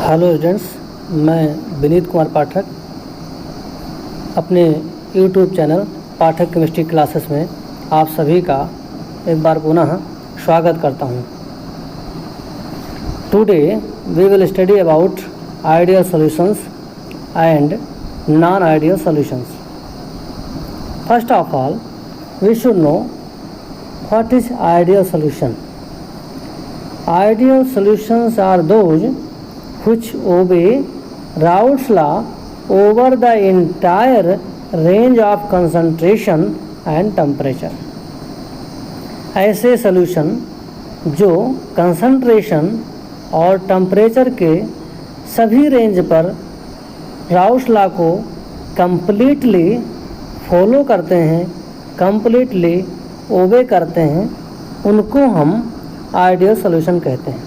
Hello students, मैं विनीत कुमार पाठक अपने YouTube channel पाठक chemistry classes में आप सभी का एक बार पुनः स्वागत करता हूं। Today we will study about ideal solutions and non ideal solutions. First of all we should know what is ideal solution. Ideal solutions are those which obey Raoult's law over the entire range of concentration and temperature। ऐसे solution जो concentration और temperature के सभी range पर Raoult law को completely follow करते हैं, completely ओबे करते हैं, उनको हम आइडियल सॉल्यूशन कहते हैं।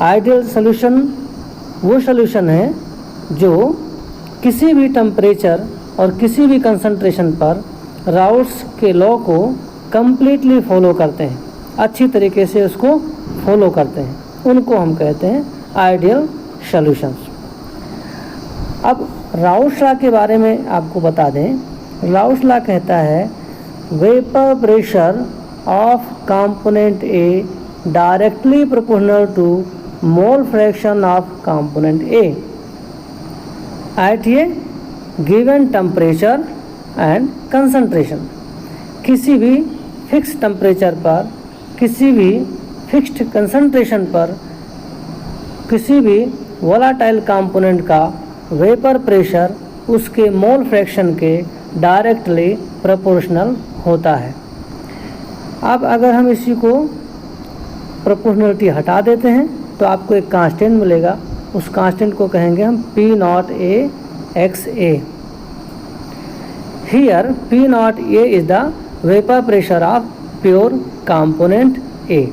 आइडियल सॉल्यूशन वो सॉल्यूशन है जो किसी भी टेम्परेचर और किसी भी कंसंट्रेशन पर राउल्ट्स के लॉ को कम्प्लीटली फॉलो करते हैं, अच्छी तरीके से उसको फॉलो करते हैं, उनको हम कहते हैं आइडियल सॉल्यूशंस। अब राउल्ट्स लॉ के बारे में आपको बता दें। राउल्ट्स लॉ कहता है vapour pressure of component A directly proportional to mole fraction of component A at a given temperature and concentration। किसी भी फिक्स टेम्परेचर पर, किसी भी फिक्स्ड कंसंट्रेशन पर, किसी भी वोलाटाइल कंपोनेंट का वेपर प्रेशर उसके मोल फ्रैक्शन के डायरेक्टली प्रोपोर्शनल होता है। अब अगर हम इसी को प्रोपोर्शनलिटी हटा देते हैं तो आपको एक कांस्टेंट मिलेगा। उस कांस्टेंट को कहेंगे हम P0A XA। Here P0A is the vapour pressure of pure component A।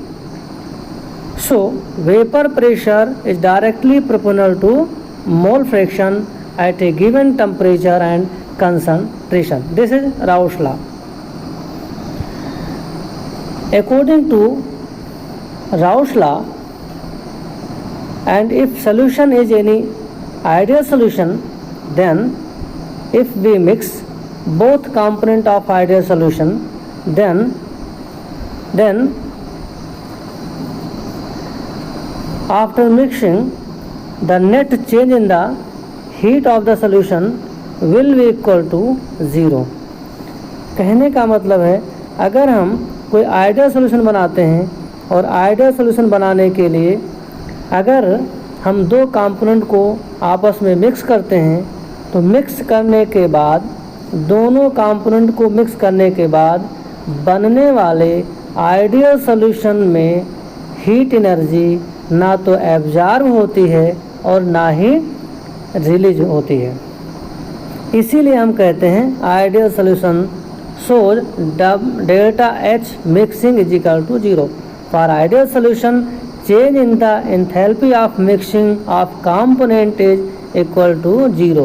So vapour pressure is directly proportional to mole fraction at a given temperature and concentration. This is Raoult's law. According to Raoult's law, and if solution is any ideal solution, then if we mix both component of ideal solution, then after mixing, the net change in the heat of the solution will be equal to 0। कहने का मतलब है, अगर हम कोई ideal solution बनाते हैं और आइडियल सॉल्यूशन बनाने के लिए अगर हम दो कंपोनेंट को आपस में मिक्स करते हैं तो मिक्स करने के बाद, दोनों कंपोनेंट को मिक्स करने के बाद बनने वाले आइडियल सॉल्यूशन में हीट एनर्जी ना तो एब्जॉर्ब होती है और ना ही रिलीज होती है। इसीलिए हम कहते हैं ideal solution shows delta H mixing is equal to 0। For ideal solution, change in the enthalpy of mixing of component is equal to 0।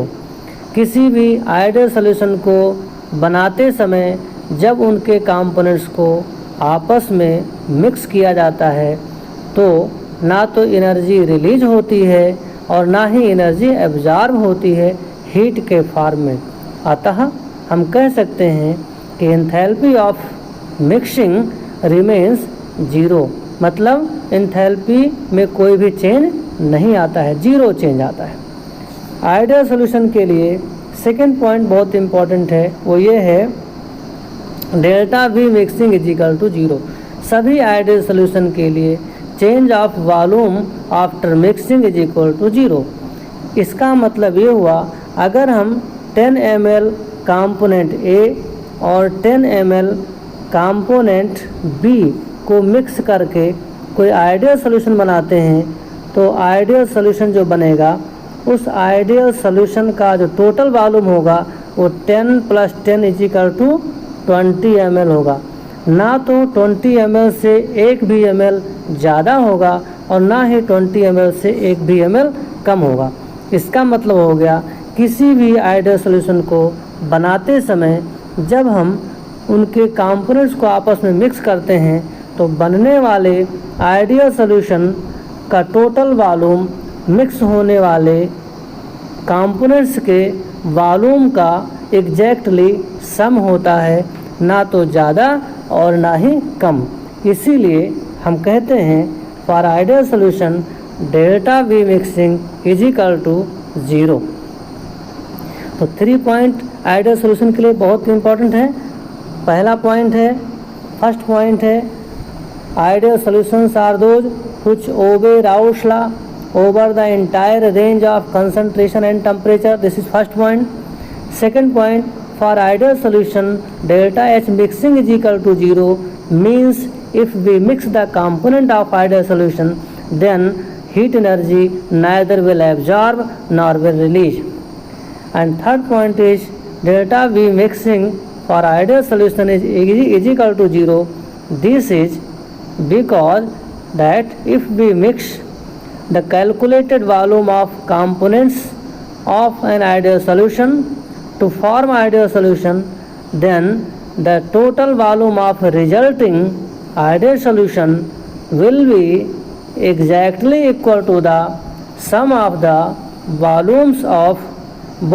किसी भी आइडियल सॉल्यूशन को बनाते समय जब उनके कंपोनेंट्स को आपस में मिक्स किया जाता है तो ना तो एनर्जी रिलीज होती है और ना ही एनर्जी एब्जॉर्ब होती है हीट के फॉर्म में। अतः हम कह सकते हैं कि एंथैल्पी ऑफ मिक्सिंग रिमेन्स 0, मतलब एंथैल्पी में कोई भी चेंज नहीं आता है, 0 चेंज आता है। आइडियल सॉल्यूशन के लिए सेकेंड पॉइंट बहुत इम्पॉर्टेंट है, वो ये है delta V mixing is equal to 0। सभी आइडियल सॉल्यूशन के लिए change of volume after mixing is equal to 0। इसका मतलब ये हुआ, अगर हम 10 ml कंपोनेंट A और 10 ml कंपोनेंट B को मिक्स करके कोई आइडियल सॉल्यूशन बनाते हैं तो आइडियल सॉल्यूशन जो बनेगा, उस आइडियल सॉल्यूशन का जो टोटल वॉल्यूम होगा वो 10 + 10 इज इक्वल टू 20 ml होगा। ना तो 20 ml से 1 भी ml ज़्यादा होगा और ना ही 20 ml से 1 भी ml कम होगा। इसका मतलब हो गया, किसी भी आइडियल सॉल्यूशन को बनाते समय जब हम उनके कंपोनेंट्स को आपस में मिक्स करते हैं तो बनने वाले आइडियल सॉल्यूशन का टोटल वॉल्यूम मिक्स होने वाले कंपोनेंट्स के वॉल्यूम का एग्जैक्टली सम होता है, ना तो ज़्यादा और ना ही कम। इसीलिए हम कहते हैं for ideal solution delta V mixing is equal to 0। तो 3 पॉइंट आइडियल सॉल्यूशन के लिए बहुत इंपॉर्टेंट है। पहला पॉइंट है, फर्स्ट पॉइंट है, ideal solutions are those which obey Raoult's law over the entire range of concentration and temperature. This is first point. Second point, for ideal solution delta H mixing is equal to 0 means if we mix the component of ideal solution then heat energy neither will absorb nor will release. And third point is delta V mixing for ideal solution is equal to 0. This is because that if we mix the calculated volume of components of an ideal solution to form ideal solution, then the total volume of resulting ideal solution will be exactly equal to the sum of the volumes of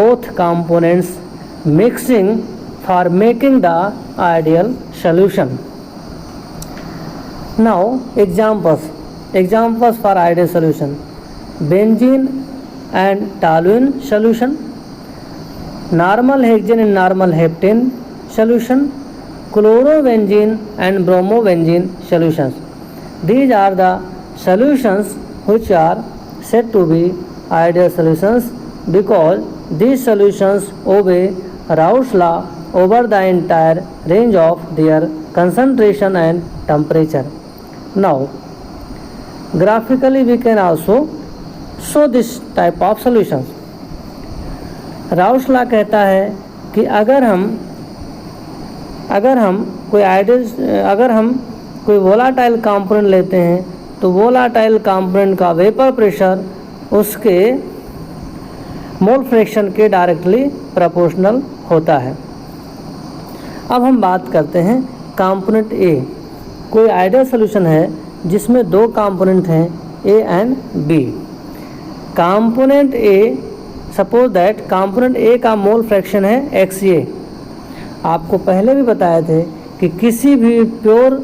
both components mixing for making the ideal solution. Now examples for ideal solution: benzene and toluene solution, normal hexane and normal heptane solution, chlorovenzene and bromobenzene solutions. These are the solutions which are said to be ideal solutions because these solutions obey Raoult's law over the entire range of their concentration and temperature. Now graphically we can also show this type of solutions. Rouse law कहता है कि अगर हम कोई volatile component लेते हैं तो volatile component का वेपर प्रेशर उसके मोल फ्रैक्शन के डायरेक्टली प्रोपोर्शनल होता है। अब हम बात करते हैं कंपोनेंट ए। कोई आइडियल सॉल्यूशन है जिसमें दो कंपोनेंट हैं A and B. Component A, suppose that component A का मोल फ्रैक्शन है XA। आपको पहले भी बताए थे कि किसी भी प्योर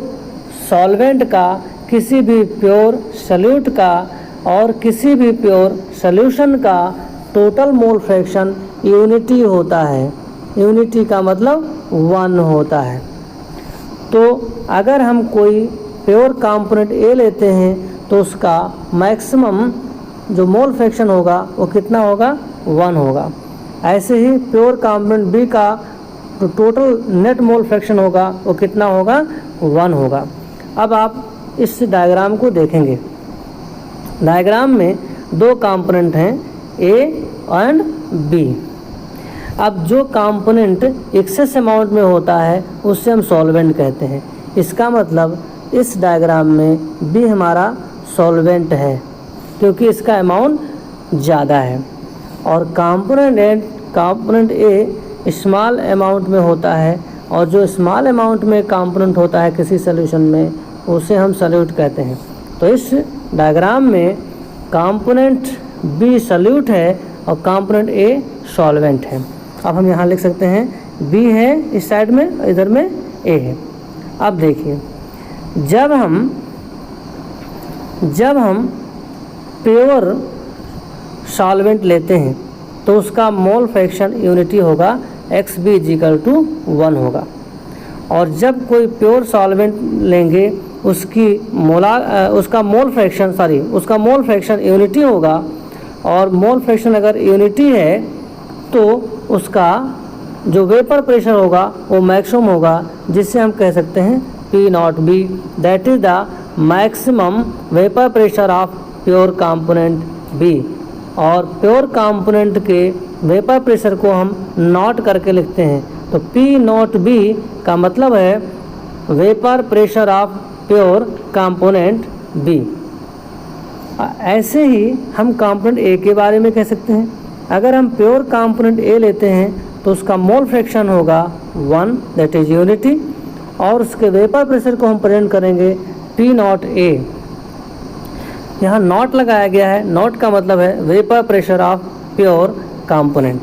सॉल्वेंट का, किसी भी प्योर सॉल्यूट का और किसी भी प्योर सॉल्यूशन का टोटल मोल फ्रैक्शन यूनिटी होता है। यूनिटी का मतलब 1 होता है। तो अगर हम कोई प्योर कंपोनेंट ए लेते हैं तो उसका मैक्सिमम जो मोल फ्रैक्शन होगा वो कितना होगा? 1 होगा। ऐसे ही प्योर कंपोनेंट बी का जो टोटल नेट मोल फ्रैक्शन होगा वो कितना होगा? 1 होगा। अब आप इस डायग्राम को देखेंगे। डायग्राम में दो कंपोनेंट हैं ए एंड बी। अब जो कंपोनेंट एक्सेस अमाउंट में होता है उससे हम सॉल्वेंट कहते हैं। इसका मतलब इस डायग्राम में बी हमारा सॉल्वेंट है क्योंकि इसका अमाउंट ज़्यादा है, और कंपोनेंट ए स्मॉल अमाउंट में होता है, और जो स्मॉल अमाउंट में कंपोनेंट होता है किसी सॉल्यूशन में उसे हम सॉल्यूट कहते हैं। तो इस डायग्राम में कंपोनेंट बी सॉल्यूट है और कंपोनेंट ए सॉल्वेंट है। अब हम यहाँ लिख सकते हैं बी है इस साइड में, इधर में ए है। अब देखिए, जब हम प्योर सॉल्वेंट लेते हैं तो उसका मोल फ्रैक्शन यूनिटी होगा XB = 1 होगा, और जब कोई प्योर सॉल्वेंट लेंगे उसका मोल फ्रैक्शन यूनिटी होगा, और मोल फ्रैक्शन अगर यूनिटी है तो उसका जो वेपर प्रेशर होगा वो मैक्सिमम होगा, जिससे हम कह सकते हैं P0B, that is the maximum vapour pressure of pure component B. और प्योर कंपोनेंट के वेपर प्रेशर को हम नोट करके लिखते हैं, तो P0B का मतलब है vapour pressure of pure component B. ऐसे ही हम कंपोनेंट ए के बारे में कह सकते हैं। अगर हम प्योर कंपोनेंट ए लेते हैं तो उसका मोल फ्रैक्शन होगा 1, दैट इज यूनिटी, और उसके वेपर प्रेशर को हम प्रेजेंट करेंगे P0A। यहाँ नॉट लगाया गया है, नॉट का मतलब है vapour pressure of pure component.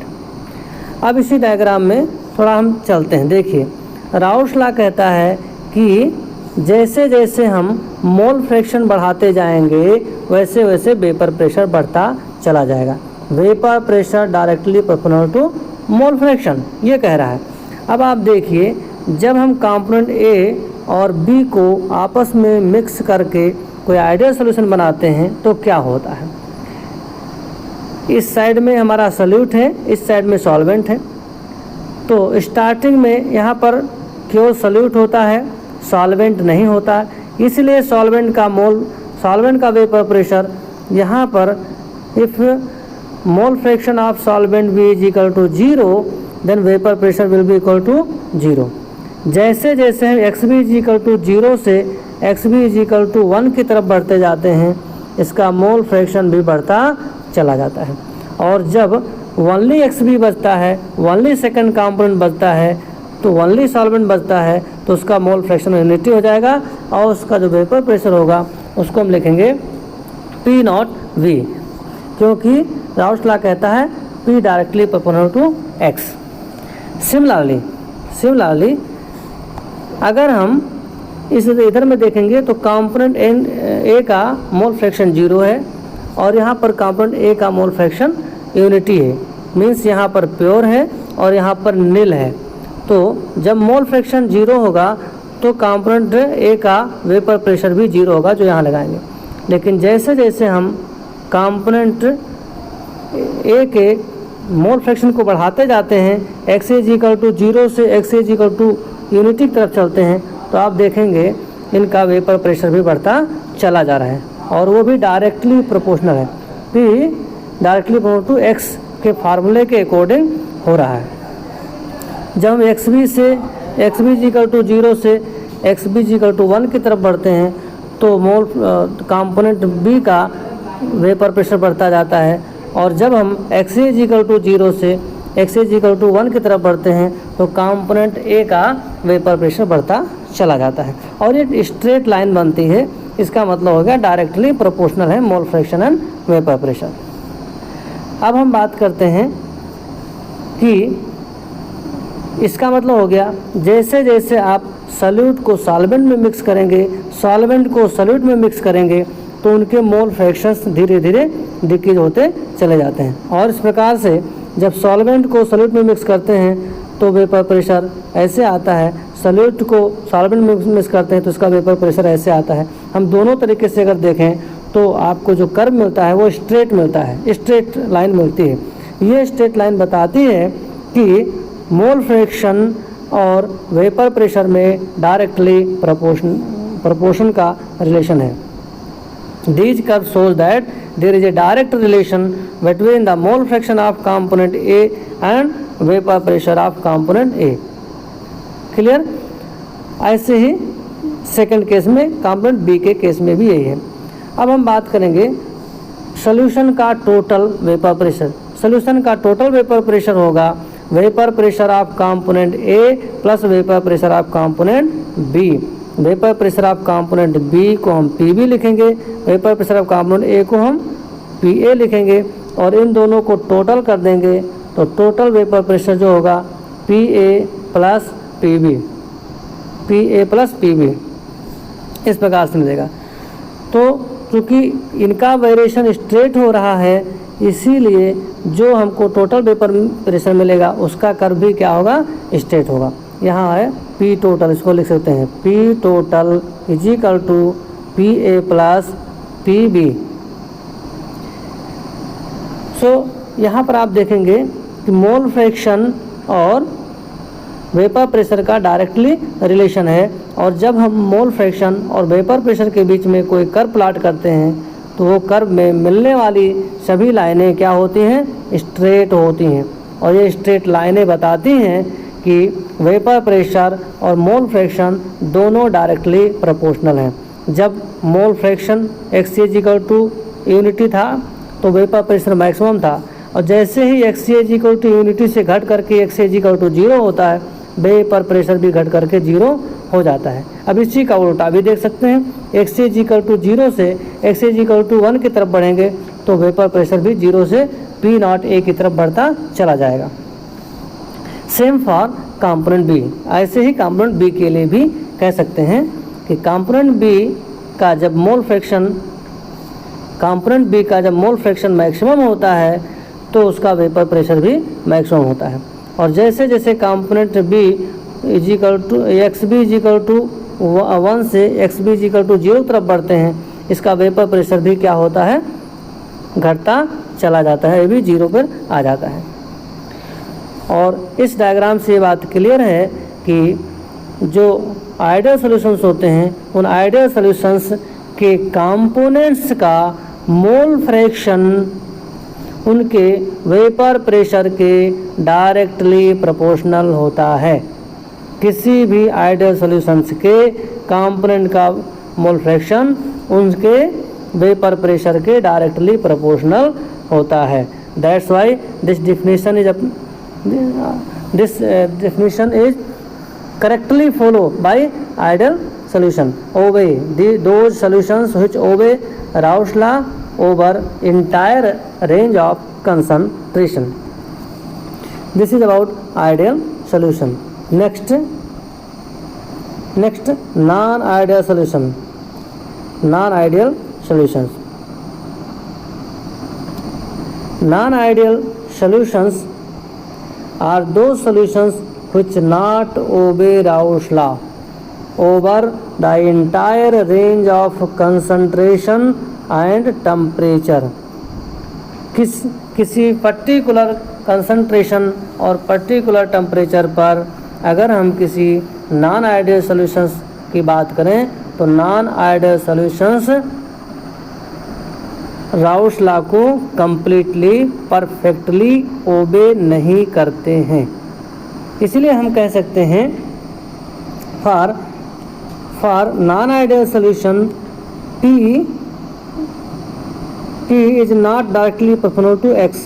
अब इसी डायग्राम में थोड़ा हम चलते हैं। देखिए राउल्ट लॉ कहता है कि जैसे जैसे हम मोल फ्रैक्शन बढ़ाते जाएंगे वैसे वैसे वेपर प्रेशर बढ़ता चला जाएगा। Vapour pressure directly proportional to mole fraction, ये कह रहा है। अब आप देखिए जब हम कंपोनेंट ए और बी को आपस में मिक्स करके कोई आइडियल सॉल्यूशन बनाते हैं तो क्या होता है। इस साइड में हमारा सॉल्यूट है, इस साइड में सॉल्वेंट है। तो स्टार्टिंग में यहाँ पर केवल सॉल्यूट होता है, सॉल्वेंट नहीं होता है, इसलिए सॉल्वेंट का वेपर प्रेशर यहाँ पर if mole fraction of solvent B is equal to 0 then vapour pressure will be equal to 0। जैसे जैसे हम X B is equal to 0 से X B is equal to 1 की तरफ बढ़ते जाते हैं, इसका मोल फ्रैक्शन भी बढ़ता चला जाता है। और जब ओनली एक्स बी बचता है, ओनली सेकंड कंपोनेंट बचता है, तो ओनली सॉल्वेंट बचता है, तो उसका मोल फ्रैक्शन यूनिटी हो जाएगा और उसका जो वेपर प्रेशर होगा उसको हम लिखेंगे पी नॉट वी, क्योंकि राउल्ट लॉ कहता है P directly proportional to X। Similarly अगर हम इस इधर में देखेंगे तो कंपोनेंट ए का मोल फ्रैक्शन 0 है और यहाँ पर कंपोनेंट ए का मोल फ्रैक्शन यूनिटी है, मीन्स यहाँ पर प्योर है और यहाँ पर नील है। तो जब मोल फ्रैक्शन 0 होगा तो कंपोनेंट ए का वेपर प्रेशर भी 0 होगा, जो यहाँ लगाएंगे। लेकिन जैसे जैसे हम कंपोनेंट ए के मोल फ्रैक्शन को बढ़ाते जाते हैं, एक्स इज इक्वल टू 0 से X is equal to unity की तरफ चलते हैं, तो आप देखेंगे इनका वेपर प्रेशर भी बढ़ता चला जा रहा है और वो भी डायरेक्टली प्रोपोर्शनल है। P directly proportional to X के फार्मूले के अकॉर्डिंग हो रहा है। जब हम एक्स बी से एक्स बी इक्वल टू 0 से एक्स बी इक्वल टू 1 की तरफ बढ़ते हैं तो मोल कंपोनेंट बी का वेपर प्रेशर बढ़ता जाता है, और जब हम एक्स इक्वल टू 0 से एक्स इक्वल टू 1 की तरफ बढ़ते हैं तो कंपोनेंट ए का वेपर प्रेशर बढ़ता चला जाता है और ये स्ट्रेट लाइन बनती है। इसका मतलब हो गया डायरेक्टली प्रोपोर्शनल है mole fraction and vapour pressure. अब हम बात करते हैं कि इसका मतलब हो गया जैसे जैसे आप सॉल्यूट को सॉल्वेंट में मिक्स करेंगे, सॉल्वेंट को सॉल्यूट में मिक्स करेंगे, तो उनके मोल फ्रैक्शंस धीरे धीरे डिक्रीज होते चले जाते हैं। और इस प्रकार से जब सॉल्वेंट को सॉल्यूट में मिक्स करते हैं तो वेपर प्रेशर ऐसे आता है, सॉल्यूट को सॉल्वेंट में मिक्स करते हैं तो उसका वेपर प्रेशर ऐसे आता है। हम दोनों तरीके से अगर देखें तो आपको जो कर्व मिलता है वो स्ट्रेट मिलता है, स्ट्रेट लाइन मिलती है। ये स्ट्रेट लाइन बताती है कि मोल फ्रैक्शन और वेपर प्रेशर में डायरेक्टली प्रोपोर्शन का रिलेशन है। These curves shows that there is a direct relation between the mole fraction of component A and vapor pressure of component A. Clear? ऐसे ही second case में component B के case में भी यही है। अब हम बात करेंगे सॉल्यूशन का टोटल वेपर प्रेशर। सॉल्यूशन का टोटल वेपर प्रेशर होगा vapour pressure of component A plus vapour pressure of component B। Vapour pressure of component B को हम पी लिखेंगे, vapour pressure of component A को हम पी लिखेंगे और इन दोनों को टोटल कर देंगे तो टोटल वेपर प्रेशर जो होगा P A plus P B इस प्रकार से मिलेगा। तो क्योंकि इनका वेरिएशन स्ट्रेट हो रहा है इसीलिए जो हमको टोटल वेपर प्रेशर मिलेगा उसका कर्व भी क्या होगा, स्ट्रेट होगा। यहाँ है पी टोटल, इसको लिख सकते हैं P total is equal to P A plus P B. So यहाँ पर आप देखेंगे कि मोल फ्रैक्शन और वेपर प्रेशर का डायरेक्टली रिलेशन है, और जब हम मोल फ्रैक्शन और वेपर प्रेशर के बीच में कोई कर्व प्लॉट करते हैं तो वो कर्व में मिलने वाली सभी लाइनें क्या होती हैं, स्ट्रेट होती हैं। और ये स्ट्रेट लाइनें बताती हैं कि वेपर प्रेशर और मोल फ्रैक्शन दोनों डायरेक्टली प्रोपोर्शनल हैं। जब mole fraction X equal to unity था तो वेपर प्रेशर मैक्सिमम था, और जैसे ही एक्स इक्वल टू यूनिटी से घट करके एक्स इक्वल टू 0 होता है वेपर प्रेशर भी घट करके 0 हो जाता है। अब इसी का उल्टा भी देख सकते हैं, x इज इक्वल टू 0 से x इज इक्वल टू 1 की तरफ बढ़ेंगे तो वेपर प्रेशर भी 0 से P नॉट ए की तरफ बढ़ता चला जाएगा। सेम फॉर कंपोनेंट बी, ऐसे ही कंपोनेंट बी के लिए भी कह सकते हैं कि कंपोनेंट बी का जब मोल फ्रैक्शन मैक्सिमम होता है तो उसका वेपर प्रेशर भी मैक्सिमम होता है। और जैसे जैसे component B is equal to X B is equal to 1 से X B is equal to 0 की तरफ बढ़ते हैं, इसका वेपर प्रेशर भी क्या होता है, घटता चला जाता है, ये भी 0 पर आ जाता है। और इस डायग्राम से ये बात क्लियर है कि जो आइडियल सॉल्यूशंस होते हैं उन आइडियल सॉल्यूशंस के कंपोनेंट्स का मोल फ्रैक्शन उनके वेपर प्रेशर के डायरेक्टली प्रोपोर्शनल होता है। किसी भी आइडियल सॉल्यूशंस के कंपोनेंट का मोल फ्रैक्शन उनके वेपर प्रेशर के डायरेक्टली प्रोपोर्शनल होता है। That's why this definition is correctly followed by ideal solution. Obey those solutions which obey Raoult's law over entire range of concentration. This is about ideal solution. Next non-ideal solution. Non-ideal solutions. Non-ideal solutions are those solutions which not obey Raoult's law over the entire range of concentration and temperature. किसी particular concentration और particular temperature पर अगर हम किसी non ideal solutions की बात करें तो non ideal solutions Raoult's law को कंप्लीटली परफेक्टली ओबे नहीं करते हैं। इसलिए हम कह सकते हैं for non ideal solution P is not directly proportional to x,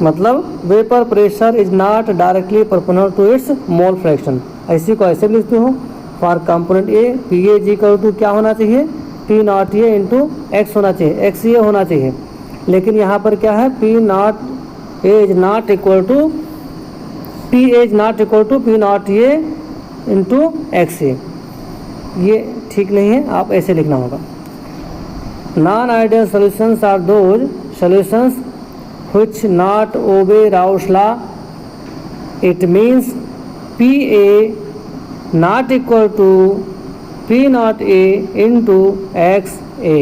मतलब vapour pressure is not directly proportional to its mole fraction. ऐसी को ऐसे लिखते हो for component A P A जी टू क्या होना चाहिए, P naught A into X होना चाहिए, एक्स ये होना चाहिए। लेकिन यहाँ पर क्या है, P naught A is not equal to P naught A into X A, ये ठीक नहीं है, आप ऐसे लिखना होगा। Non ideal solutions are those solutions which not obey Raoult's law. It means PA not equal to P naught A into XA,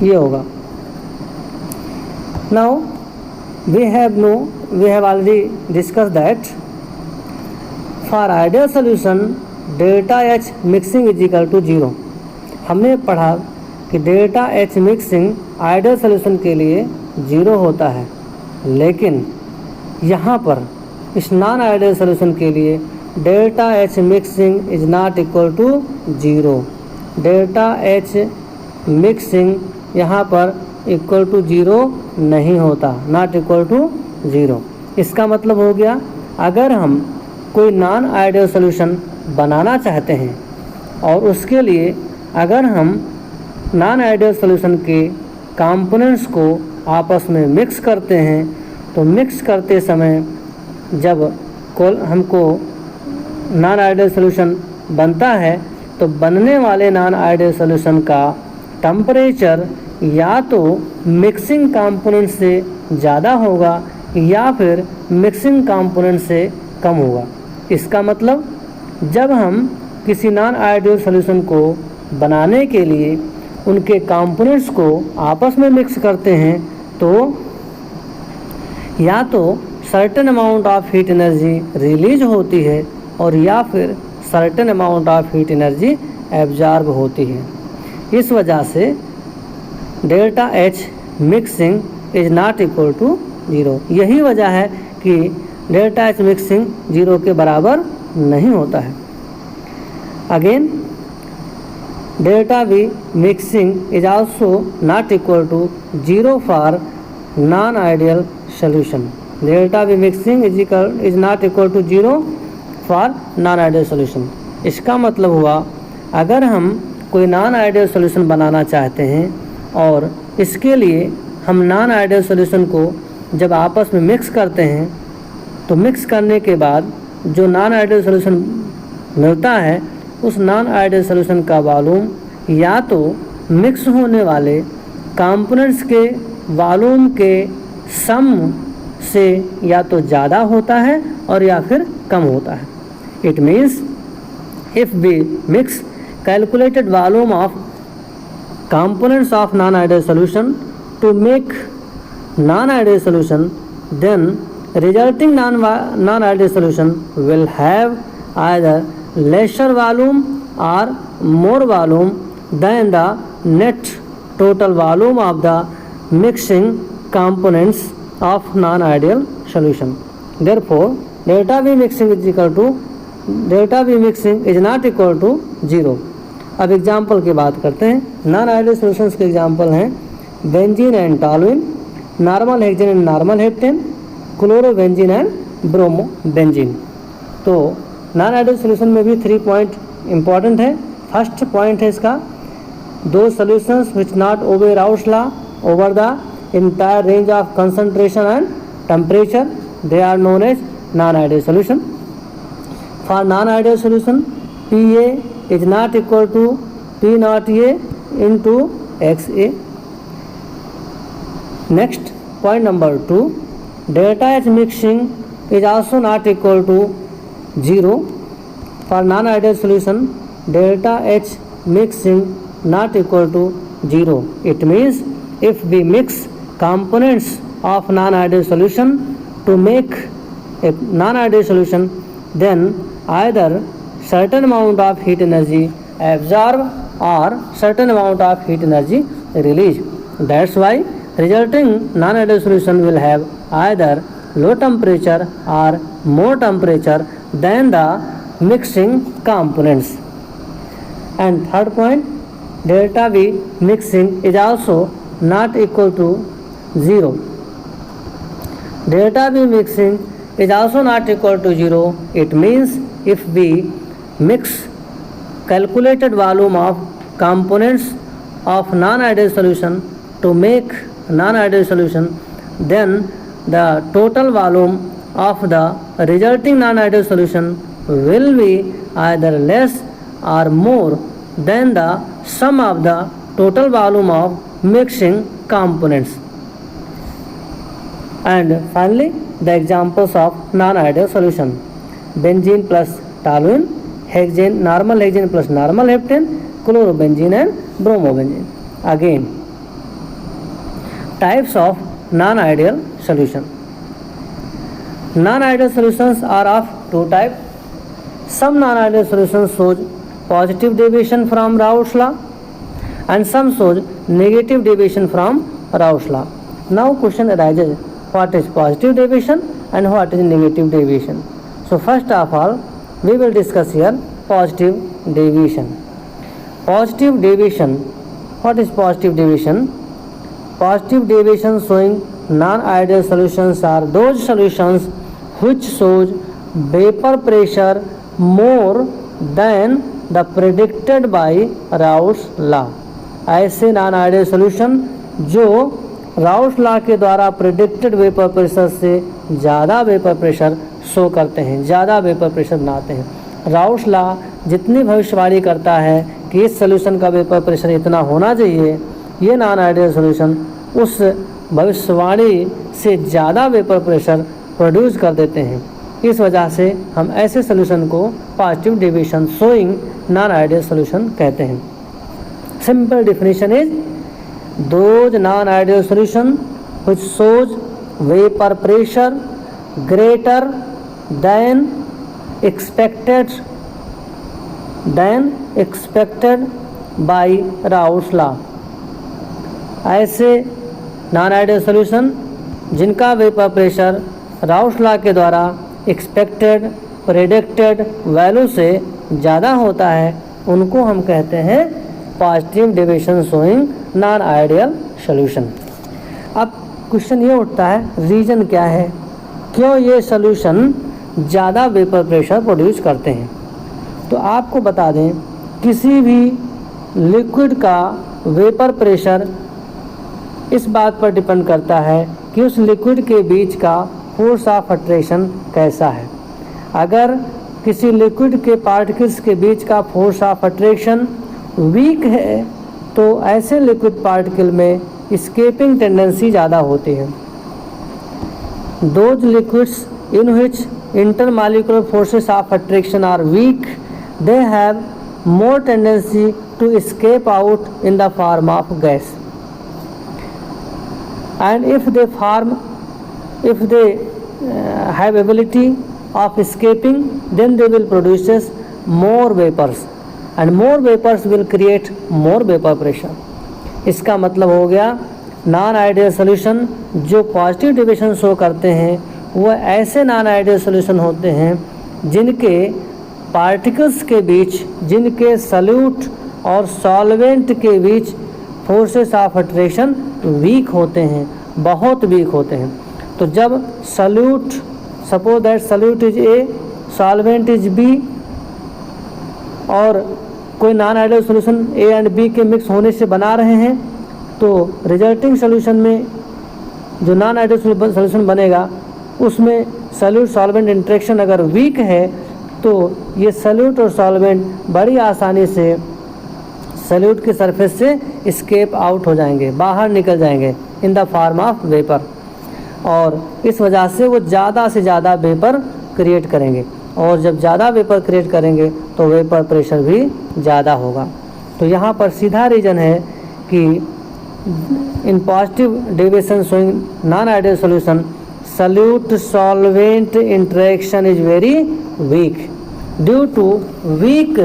ये होगा। Now we have already discussed that for ideal solution delta H mixing is equal to 0। हमने पढ़ा कि delta H mixing ideal solution के लिए 0 होता है, लेकिन यहाँ पर इस नॉन आइडियल सॉल्यूशन के लिए delta H mixing is not equal to 0। Delta H mixing यहाँ पर इक्वल टू 0 नहीं होता, नॉट इक्वल टू 0। इसका मतलब हो गया अगर हम कोई नॉन आइडियल सॉल्यूशन बनाना चाहते हैं और उसके लिए अगर हम नॉन आइडियल सॉल्यूशन के कंपोनेंट्स को आपस में मिक्स करते हैं तो मिक्स करते समय जब हमको नॉन आइडियल सॉल्यूशन बनता है तो बनने वाले नॉन आइडियल सॉल्यूशन का टेम्परेचर या तो मिक्सिंग कंपोनेंट से ज़्यादा होगा या फिर मिक्सिंग कंपोनेंट से कम होगा। इसका मतलब जब हम किसी नॉन आइडियल सॉल्यूशन को बनाने के लिए उनके कंपोनेंट्स को आपस में मिक्स करते हैं तो या तो certain amount of heat energy release होती है और या फिर certain amount of heat energy absorb होती है। इस वजह से delta H mixing is not equal to 0। यही वजह है कि डेल्टा H मिक्सिंग 0 के बराबर नहीं होता है। Again delta V mixing is also not equal to 0 for non-ideal solution. Delta V mixing is not equal to 0 for non-ideal solution. इसका मतलब हुआ अगर हम कोई नॉन आइडियल सॉल्यूशन बनाना चाहते हैं और इसके लिए हम नॉन आइडियल सॉल्यूशन को जब आपस में मिक्स करते हैं तो मिक्स करने के बाद जो नॉन आइडियल सॉल्यूशन मिलता है उस नॉन आइडियल सॉल्यूशन का वॉल्यूम या तो मिक्स होने वाले कंपोनेंट्स के वॉल्यूम के सम से या तो ज़्यादा होता है और या फिर कम होता है। It means if we mix calculated volume of components of non-ideal solution to make non-ideal solution, then resulting non-ideal solution will have either lesser volume or more volume than the net total volume of the mixing components of non-ideal solution. Therefore, delta V mixing is equal to delta V mixing is not equal to 0. अब example की बात करते हैं। Non ideal solutions के example हैं benzene and toluene, normal hexane and normal heptane, chlorobenzene and bromobenzene. तो non ideal solution में भी 3 पॉइंट इंपॉर्टेंट है। फर्स्ट पॉइंट है इसका, दो solutions which not obey Raoult's law over the entire range of concentration and temperature, they are known as non ideal solution. For non ideal solution PA is not equal to P naught A into XA. Next, point number 2, delta H mixing is also not equal to 0. For non-ideal solution, delta H mixing not equal to 0. It means if we mix components of non-ideal solution to make a non-ideal solution, then either certain amount of heat energy absorbed or certain amount of heat energy released. That's why resulting non-ideal solution will have either low temperature or more temperature than the mixing components. And third point, delta V mixing is also not equal to 0. Delta V mixing is also not equal to 0. It means if we mix calculated volume of components of non-ideal solution to make non-ideal solution, then the total volume of the resulting non-ideal solution will be either less or more than the sum of the total volume of mixing components. And finally, the examples of non-ideal solution: benzene plus toluene, hexane, normal hexane plus normal heptane, chlorobenzene and bromobenzene. Again, types of non-ideal solution. Non-ideal solutions are of two types. Some non-ideal solutions shows positive deviation from Raoult's law and some shows negative deviation from Raoult's law. Now question arises, what is positive deviation and what is negative deviation? So first of all, we will discuss here positive deviation. Positive deviation. What is positive deviation? Positive deviation showing non-ideal solutions are those solutions which shows vapor pressure more than the predicted by Raoult's law. ऐसे non ideal solution जो Raoult law के द्वारा predicted vapour pressure से ज़्यादा vapour pressure show करते हैं, ज़्यादा vapour pressure बनाते हैं। राउल्ट लॉ जितनी भविष्यवाणी करता है कि इस सॉल्यूशन का वेपर प्रेशर इतना होना चाहिए, ये नॉन आइडियल सॉल्यूशन उस भविष्यवाणी से ज़्यादा वेपर प्रेशर प्रोड्यूस कर देते हैं। इस वजह से हम ऐसे सॉल्यूशन को positive deviation showing non ideal solution कहते हैं। Simple definition is those non-ideal solution which shows vapor pressure greater than expected by Raoult's law। ऐसे नॉन आइडियल सॉल्यूशन जिनका वेपर प्रेशर राउल्ट लॉ के द्वारा एक्सपेक्टेड प्रेडिक्टेड वैल्यू से ज़्यादा होता है, उनको हम कहते हैं positive deviation showing non ideal solution. अब क्वेश्चन ये उठता है, रीज़न क्या है, क्यों ये सॉल्यूशन ज़्यादा वेपर प्रेशर प्रोड्यूस करते हैं? तो आपको बता दें, किसी भी लिक्विड का वेपर प्रेशर इस बात पर डिपेंड करता है कि उस लिक्विड के बीच का फोर्स ऑफ अट्रैक्शन कैसा है। अगर किसी लिक्विड के पार्टिकल्स के बीच का फोर्स ऑफ अट्रैक्शन वीक है तो ऐसे लिक्विड पार्टिकल में एस्केपिंग टेंडेंसी ज़्यादा होती है। Those liquids in which intermolecular forces of attraction are weak, they have more tendency to escape out in the form of gas. And if they have ability of escaping, then they will produce more vapors, and more vapors will create more vapor pressure. इसका मतलब हो गया non ideal solution जो positive deviation show करते हैं वो ऐसे non ideal solution होते हैं जिनके पार्टिकल्स के बीच, जिनके सल्यूट और सॉल्वेंट के बीच फोर्सेस ऑफ अट्रैक्शन वीक होते हैं, बहुत वीक होते हैं। तो जब solute, suppose that solute is A, solvent is B, और कोई non ideal solution A and B के मिक्स होने से बना रहे हैं, तो रिजल्टिंग सोल्यूशन में जो नॉन आइडियल सोल्यूशन बनेगा उसमें सल्यूट सॉल्वेंट इंटरेक्शन अगर वीक है तो ये सल्यूट और सॉल्वेंट बड़ी आसानी से सल्यूट की सरफेस से एस्केप आउट हो जाएंगे, बाहर निकल जाएंगे in the form of vapour, और इस वजह से वो ज़्यादा से ज़्यादा वेपर क्रिएट करेंगे, और जब ज़्यादा वेपर क्रिएट करेंगे तो वेपर प्रेशर भी ज़्यादा होगा। तो यहाँ पर सीधा रीज़न है कि in positive deviation showing non ideal solution solute solvent interaction is very weak. Due to weak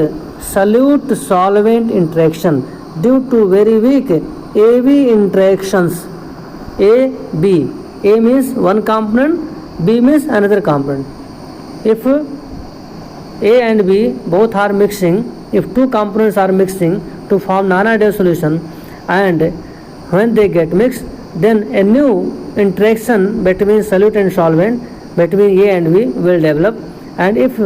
solute solvent interaction, due to very weak AB interactions, AB, A means one component, B means another component. If A and B both are mixing, if two components are mixing to form non-ideal solution, and when they get mixed, then a new interaction between solute and solvent, between A and B will develop, and if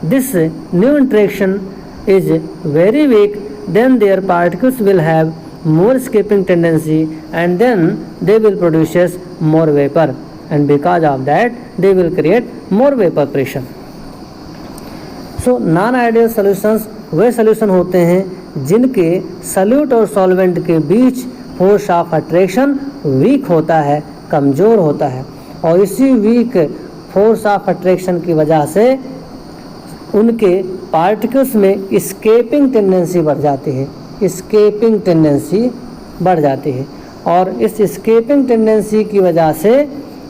this new interaction is very weak, then their particles will have more escaping tendency, and then they will produce more vapor, and because of that they will create more vapor pressure. So non-ideal solutions way solution होते हैं जिनके solute और solvent के बीच force of attraction weak होता है, कमज़ोर होता है, और इसी वीक फोर्स ऑफ अट्रैक्शन की वजह से उनके पार्टिकल्स में एस्केपिंग टेंडेंसी बढ़ जाती है, एस्केपिंग टेंडेंसी बढ़ जाती है, और इस एस्केपिंग टेंडेंसी की वजह से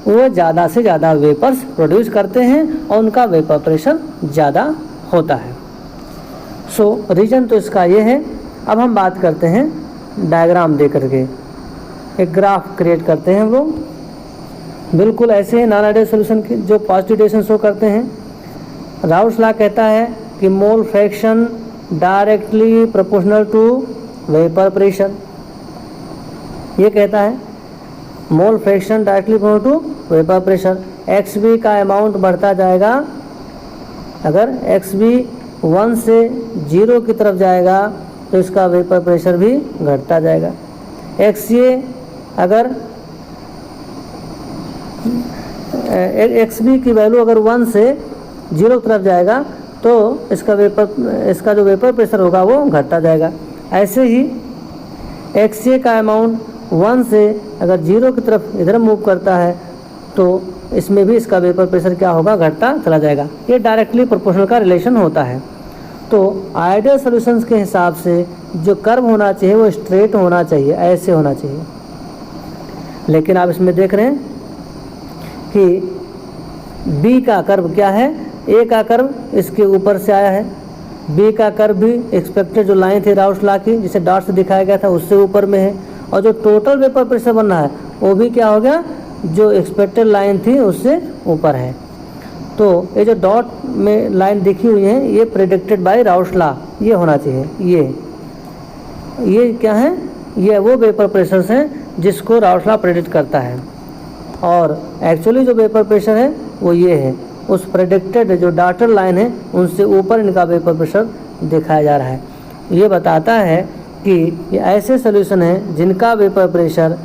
वो ज़्यादा से ज़्यादा वेपर्स प्रोड्यूस करते हैं और उनका वेपर प्रेशर ज़्यादा होता है। सो रीज़न तो इसका ये है। अब हम बात करते हैं डायग्राम दे करके, एक ग्राफ क्रिएट करते हैं हम लोग, बिल्कुल ऐसे नॉन आइडियल सोल्यूशन के जो पॉजिटिव डेविएशन शो करते हैं। राउल्स लॉ कहता है कि mole fraction directly proportional to vapour pressure, ये कहता है mole fraction directly proportional to vapour pressure. X B का अमाउंट बढ़ता जाएगा, अगर एक्स बी 1 से 0 की तरफ जाएगा तो इसका वेपर प्रेशर भी घटता जाएगा। एक्स ए अगर एक्स बी की वैल्यू अगर 1 से 0 की तरफ जाएगा तो इसका जो वेपर प्रेशर होगा वो घटता जाएगा। ऐसे ही एक्स ए का अमाउंट 1 से अगर 0 की तरफ इधर मूव करता है तो इसमें भी इसका वेपर प्रेशर क्या होगा, घटता चला जाएगा। ये डायरेक्टली प्रोपोर्शनल का रिलेशन होता है। तो आइडियल सॉल्यूशंस के हिसाब से जो कर्व होना चाहिए वो स्ट्रेट होना चाहिए, ऐसे होना चाहिए, लेकिन आप इसमें देख रहे हैं कि बी का कर्व क्या है, ए का कर्व इसके ऊपर से आया है, बी का कर्व भी एक्सपेक्टेड जो लाइन थी राउल्स लॉ की जिसे डॉट से दिखाया गया था उससे ऊपर में है, और जो टोटल वेपर प्रेशर बन रहा है वो भी क्या हो गया, जो एक्सपेक्टेड लाइन थी उससे ऊपर है। तो ये जो डॉट में लाइन दिखी हुई है ये प्रेडिक्टेड बाय राउल्स लॉ, ये होना चाहिए। ये क्या है, ये वो वेपर प्रेशर्स हैं जिसको राउल्स लॉ प्रेडिक्ट करता है, और एक्चुअली जो वेपर प्रेशर है वो ये है, उस प्रेडिक्टेड जो डॉटेड लाइन है उनसे ऊपर इनका वेपर प्रेशर दिखाया जा रहा है। ये बताता है कि ये ऐसे सॉल्यूशन हैं जिनका vapour pressure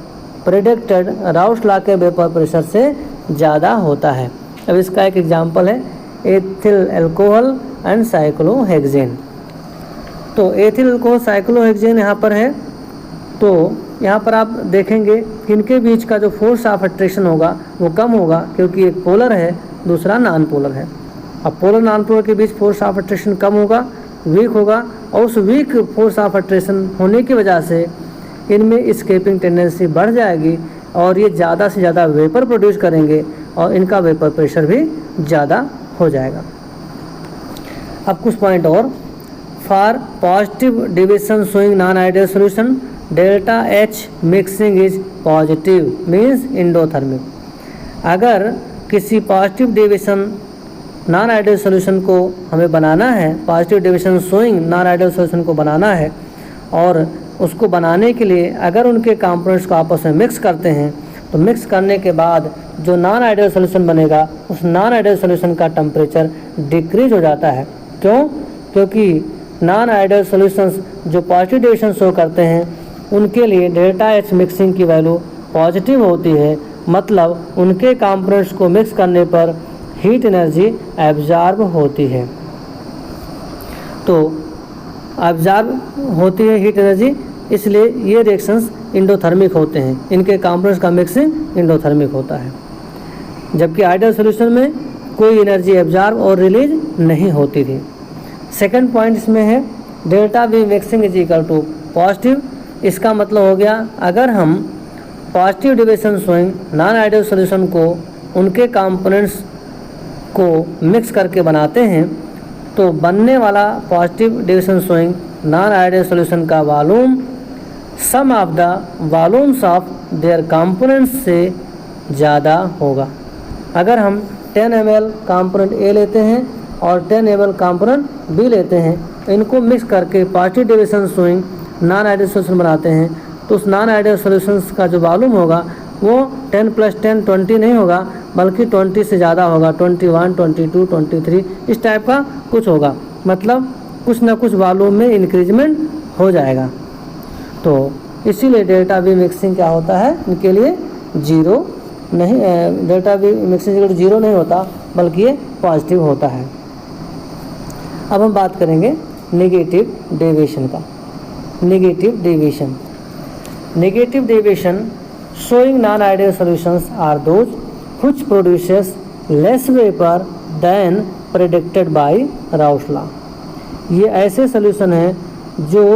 predicted Rouse law के वेपर प्रेशर से ज़्यादा होता है। अब इसका एक एग्जांपल है एथिल अल्कोहल एंड साइक्लोहेक्सेन। तो एथिल अल्कोहल साइक्लोहेक्सेन यहाँ पर है। तो यहाँ पर आप देखेंगे कि इनके बीच का जो फोर्स ऑफ अट्रैक्शन होगा वो कम होगा, क्योंकि एक पोलर है दूसरा नॉन पोलर है। अब पोलर नॉन पोलर के बीच फोर्स ऑफ अट्रैक्शन कम होगा, वीक होगा, और उस वीक फोर्स ऑफ अट्रैक्शन होने की वजह से इनमें एस्केपिंग टेंडेंसी बढ़ जाएगी और ये ज़्यादा से ज़्यादा वेपर प्रोड्यूस करेंगे और इनका वेपर प्रेशर भी ज़्यादा हो जाएगा। अब कुछ पॉइंट और, for positive deviation showing non ideal solution delta H mixing is positive means endothermic. अगर किसी positive division non ideal solution को हमें बनाना है, positive deviation showing non ideal solution को बनाना है, और उसको बनाने के लिए अगर उनके कंपोनेंट्स को आपस में मिक्स करते हैं तो मिक्स करने के बाद जो नॉन आइडियल सॉल्यूशन बनेगा उस नॉन आइडियल सॉल्यूशन का टेम्परेचर डिक्रीज हो जाता है। क्यों? क्योंकि नॉन आइडियल सॉल्यूशंस जो पॉजिटिव डिविजन शो करते हैं उनके लिए डेल्टा एच मिक्सिंग की वैल्यू पॉजिटिव होती है, मतलब उनके कंपोनेंट्स को मिक्स करने पर हीट एनर्जी एब्जॉर्ब होती है। तो एब्जॉर्ब होती है हीट एनर्जी, इसलिए ये रिएक्शंस इंडोथर्मिक होते हैं। इनके कंपोनेंट्स का मिक्सिंग इंडोथर्मिक होता है, जबकि आइडियल सॉल्यूशन में कोई एनर्जी एब्जॉर्ब और रिलीज नहीं होती थी। सेकंड पॉइंट इसमें है delta V mixing is equal to positive. इसका मतलब हो गया अगर हम positive deviation showing non ideal solution को उनके कंपोनेंट्स को मिक्स करके बनाते हैं तो बनने वाला positive deviation showing non ideal solution का volume sum of the volumes of their components से ज़्यादा होगा। अगर हम 10 ml कंपोनेंट ए लेते हैं और 10 ml कंपोनेंट बी लेते हैं, इनको मिक्स करके positive deviation showing non ideal solution बनाते हैं तो उस नॉन आइडियल सॉल्यूशंस का जो वॉल्यूम होगा वो 10 + 10 20 नहीं होगा, बल्कि 20 से ज़्यादा होगा, 21, 22, 23 इस टाइप का कुछ होगा। मतलब कुछ ना कुछ वॉल्यूम में इंक्रीजमेंट हो जाएगा। तो इसीलिए डेल्टा वी मिक्सिंग क्या होता है इनके लिए जीरो नहीं, डेल्टा वी मिक्सिंग जीरो नहीं होता, बल्कि ये पॉजिटिव होता है। अब हम बात करेंगे नेगेटिव डेविएशन का। Negative deviation, negative deviation showing non-ideal solutions are those which produces less vapor than predicted by Rouse law. ये ऐसे सॉल्यूशन हैं जो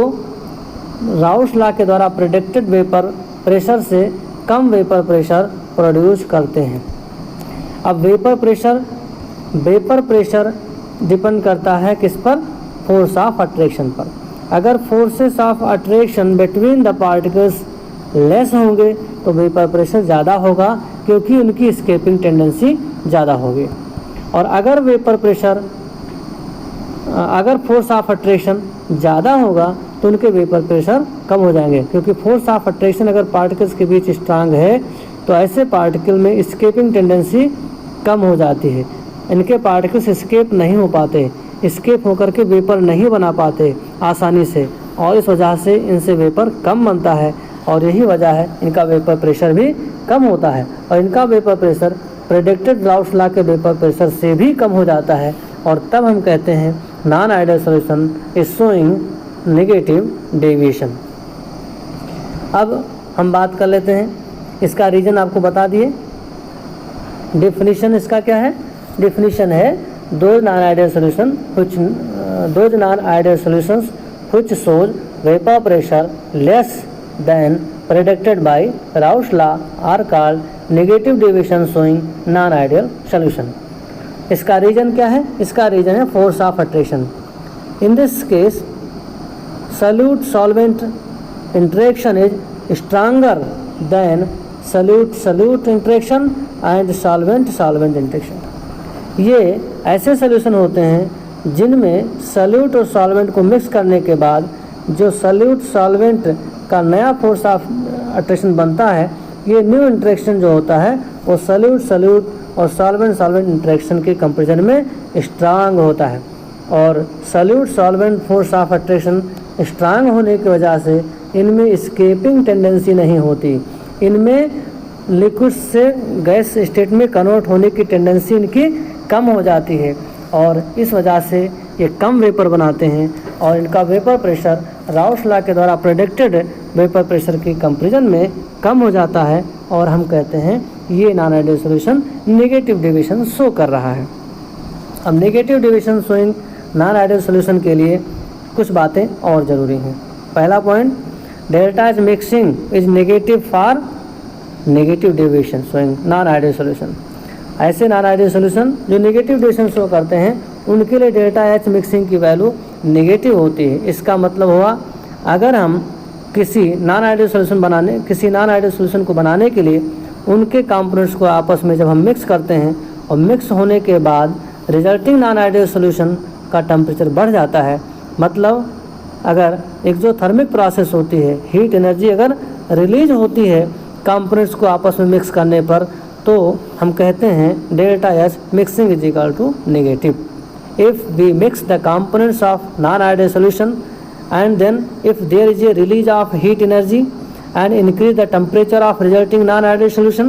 राउस लॉ के द्वारा प्रेडिक्टेड वेपर प्रेशर से कम वेपर प्रेशर प्रोड्यूस करते हैं। अब वेपर प्रेशर डिपेंड करता है किस पर? फोर्स ऑफ अट्रैक्शन पर। अगर forces of attraction between the particles less होंगे तो वेपर प्रेशर ज़्यादा होगा, क्योंकि उनकी एस्केपिंग टेंडेंसी ज़्यादा होगी। और अगर अगर फोर्स ऑफ अट्रैक्शन ज़्यादा होगा तो उनके वेपर प्रेशर कम हो जाएंगे, क्योंकि फोर्स ऑफ अट्रैक्शन अगर पार्टिकल्स के बीच स्ट्रांग है तो ऐसे पार्टिकल में एस्केपिंग टेंडेंसी कम हो जाती है। इनके पार्टिकल्स एस्केप नहीं हो पाते, एस्केप होकर के वेपर नहीं बना पाते आसानी से, और इस वजह से इनसे वेपर कम बनता है, और यही वजह है इनका वेपर प्रेशर भी कम होता है। और इनका vapour pressure predicted Rouse law के वेपर प्रेशर से भी कम हो जाता है, और तब हम कहते हैं non ideal solution is showing negative deviation. अब हम बात कर लेते हैं, इसका रीजन आपको बता दिए। डेफिनेशन इसका क्या है? डेफिनेशन है those non ideal solutions which shows vapour pressure less than predicted by Raoult's law are called negative deviation showing non-ideal solution। इसका रीजन क्या है? इसका रीजन है force of attraction. In this case solute solvent interaction is stronger than solute interaction and solvent interaction। ये ऐसे solution होते हैं जिनमें सॉल्यूट और सॉल्वेंट को मिक्स करने के बाद जो सॉल्यूट सॉल्वेंट का नया फोर्स ऑफ अट्रैक्शन बनता है, ये न्यू इंटरेक्शन जो होता है वो सॉल्यूट और सॉल्वेंट इंटरेक्शन के कंपैरिजन में स्ट्रांग होता है। और solute solvent force of attraction strong होने की वजह से इनमें एस्केपिंग टेंडेंसी नहीं होती, इनमें लिक्विड से गैस स्टेट में कन्वर्ट होने की टेंडेंसी इनकी कम हो जाती है और इस वजह से ये कम वेपर बनाते हैं और इनका वेपर प्रेशर राउस लॉ के द्वारा प्रेडिक्टेड वेपर प्रेशर की कंपैरिजन में कम हो जाता है और हम कहते हैं ये non ideal solution negative deviation show कर रहा है। अब negative deviation showing non ideal solution के लिए कुछ बातें और ज़रूरी हैं। पहला point, delta is mixing is negative for negative deviation showing non ideal solution. ऐसे नॉन आइडियल सॉल्यूशन जो नेगेटिव डेविएशन शो करते हैं उनके लिए डेल्टा एच मिक्सिंग की वैल्यू नेगेटिव होती है। इसका मतलब हुआ अगर हम किसी नॉन आइडियल सॉल्यूशन को बनाने के लिए उनके कंपोनेंट्स को आपस में जब हम मिक्स करते हैं और मिक्स होने के बाद रिजल्टिंग नॉन आइडियल सॉल्यूशन का टेम्परेचर बढ़ जाता है, मतलब अगर एक्सोथर्मिक प्रोसेस होती है, हीट एनर्जी अगर रिलीज होती है कंपोनेंट्स को आपस में मिक्स करने पर, तो हम कहते हैं delta H mixing is equal to negative. If we mix the components of non ideal solution and then if there is a release of heat energy and increase the temperature of resulting non-ideal solution,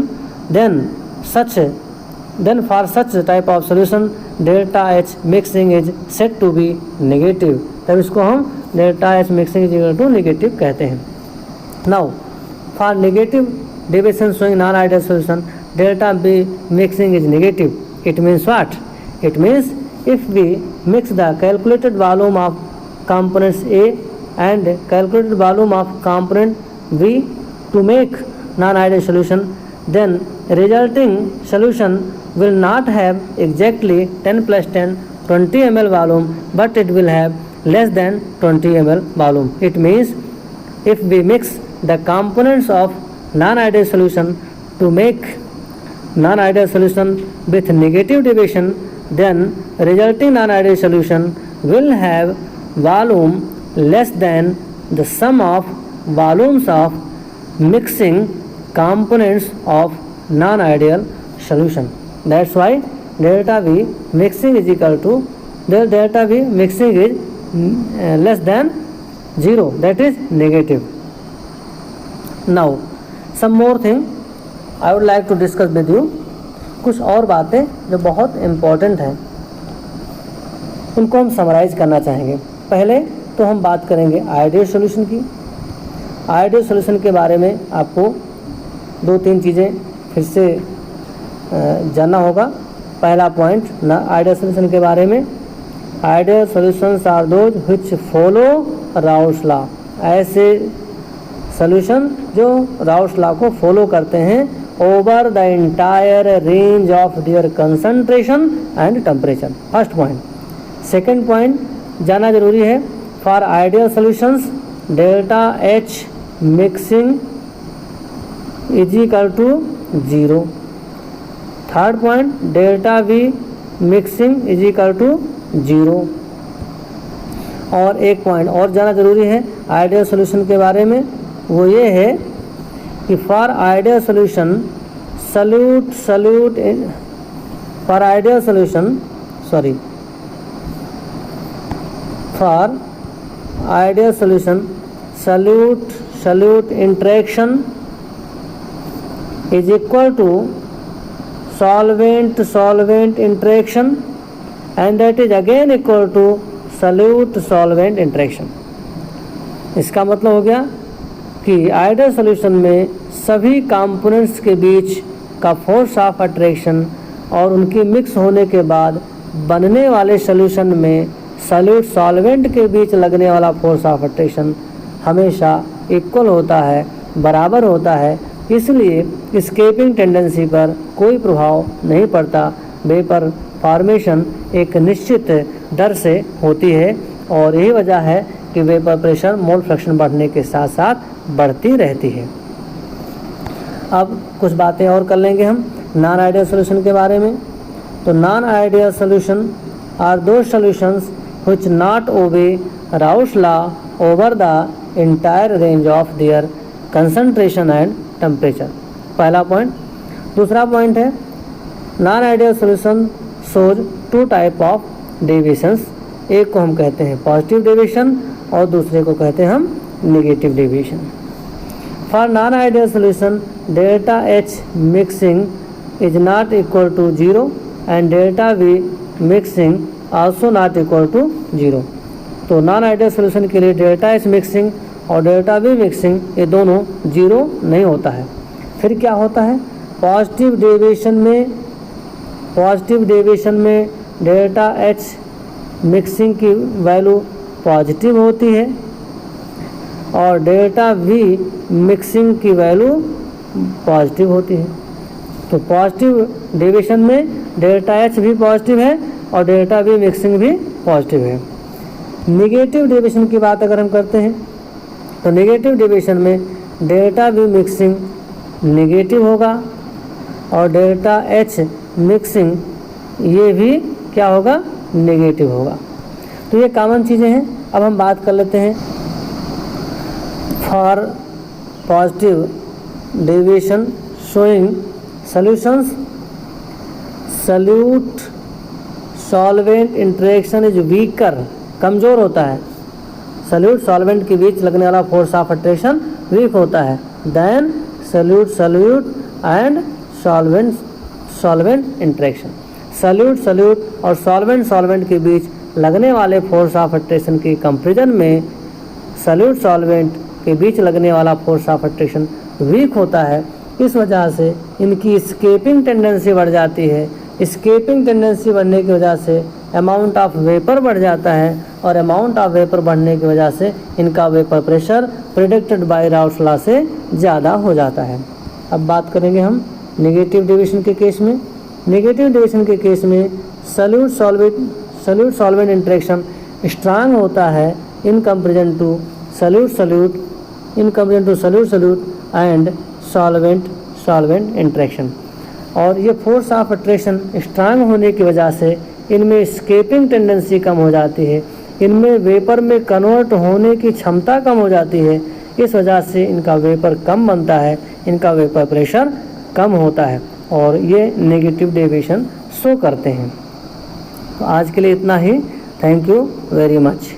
then for such type of solution delta H mixing is said to be negative। तब इसको हम delta H mixing is equal to negative कहते हैं। Now for negative deviation showing non-ideal solution delta B mixing is negative। It means what? It means if we mix the calculated volume of components A and calculated volume of component B to make non-ideal solution, then resulting solution will not have exactly 10 plus 10 20 ml volume, but it will have less than 20 ml volume। It means if we mix the components of non-ideal solution to make non-ideal solution with negative deviation, then resulting non-ideal solution will have volume less than the sum of volumes of mixing components of non-ideal solution। That's why delta V mixing is equal to delta V mixing is less than 0, that is negative। Now some more thing I would like to discuss with you। कुछ और बातें जो बहुत important हैं उनको हम summarise करना चाहेंगे। पहले तो हम बात करेंगे आइडियल सॉल्यूशन की। आइडियल सॉल्यूशन के बारे में आपको 2-3 चीज़ें फिर से जानना होगा। पहला पॉइंट ना आइडियल सॉल्यूशन के बारे में, ideal solutions are those which follow Raoult's law. ऐसे सॉल्यूशन जो राउस लॉ को फॉलो करते हैं over the entire range of their concentration and temperature. First point. Second point जाना जरूरी है, for ideal solutions delta H mixing is equal to 0। Third point delta V mixing is equal to 0। और एक point और जाना जरूरी है ideal solution के बारे में, वो ये है कि for ideal solution solute interaction is equal to solvent interaction and that is again equal to solute interaction। इसका मतलब हो गया कि आइडियल सॉल्यूशन में सभी कंपोनेंट्स के बीच का फोर्स ऑफ अट्रैक्शन और उनकी मिक्स होने के बाद बनने वाले सॉल्यूशन में सॉल्यूट सॉल्वेंट के बीच लगने वाला फोर्स ऑफ अट्रैक्शन हमेशा इक्वल होता है, बराबर होता है। इसलिए एस्केपिंग टेंडेंसी पर कोई प्रभाव नहीं पड़ता। वेपर फॉर्मेशन एक निश्चित दर से होती है और यही वजह है कि वेपर प्रेशर मोल फ्रैक्शन बढ़ने के साथ साथ बढ़ती रहती है। अब कुछ बातें और कर लेंगे हम नॉन आइडियल सॉल्यूशन के बारे में। तो नॉन आइडियल सॉल्यूशन आर दो solutions which not obey Raoult's law over the entire range of their concentration and temperature। पहला पॉइंट। दूसरा पॉइंट है non ideal solution shows 2 type of deviations. एक को हम कहते हैं पॉजिटिव डेविएशन और दूसरे को कहते हैं हम negative deviation. For non ideal solution delta H mixing is not equal to 0 and delta V mixing also not equal to 0। तो नॉन आइडियल सोल्यूशन के लिए डेल्टा एच मिक्सिंग और डेल्टा वी मिक्सिंग ये दोनों 0 नहीं होता है। फिर क्या होता है, पॉजिटिव डेविएशन में डेल्टा एच मिक्सिंग की वैल्यू पॉजिटिव होती है और डेल्टा वी मिक्सिंग की वैल्यू पॉजिटिव होती है। तो पॉजिटिव डेविएशन में डेल्टा एच भी पॉजिटिव है और डेल्टा वी मिक्सिंग भी पॉजिटिव है। नेगेटिव डेविएशन की बात अगर हम करते हैं तो नेगेटिव डेविएशन में डेल्टा वी मिक्सिंग नेगेटिव होगा और डेल्टा एच मिक्सिंग ये भी क्या होगा, नेगेटिव होगा। तो ये कॉमन चीज़ें हैं। अब हम बात कर लेते हैं for positive deviation showing solutions solute solvent interaction is weaker, कमज़ोर होता है। सल्यूट सॉल्वेंट के बीच लगने वाला फोर्स ऑफ अट्रैक्शन वीक होता है than solute and solvent interaction. Solute और सॉल्वेंट के बीच लगने वाले फोर्स ऑफ अट्रैक्शन के कंपैरिजन में सॉल्वेंट के बीच लगने वाला फोर्स ऑफ अट्रैक्शन वीक होता है। इस वजह से इनकी स्केपिंग टेंडेंसी बढ़ जाती है। स्केपिंग टेंडेंसी बढ़ने की वजह से अमाउंट ऑफ वेपर बढ़ जाता है और अमाउंट ऑफ वेपर बढ़ने की वजह से इनका vapour pressure predicted by Raoult's law से ज़्यादा हो जाता है। अब बात करेंगे हम नेगेटिव डेविएशन के केस में। नेगेटिव डेविएशन के केस में सल्यूट सॉल्वेंट इंटरेक्शन स्ट्रांग होता है in comparison to solute and solvent interaction. और ये फोर्स ऑफ अट्रैक्शन स्ट्रांग होने की वजह से इनमें स्केपिंग टेंडेंसी कम हो जाती है, इनमें वेपर में कन्वर्ट होने की क्षमता कम हो जाती है। इस वजह से इनका वेपर कम बनता है, इनका वेपर प्रेशर कम होता है और ये नेगेटिव डेविएशन शो करते हैं। तो आज के लिए इतना ही। Thank you very much.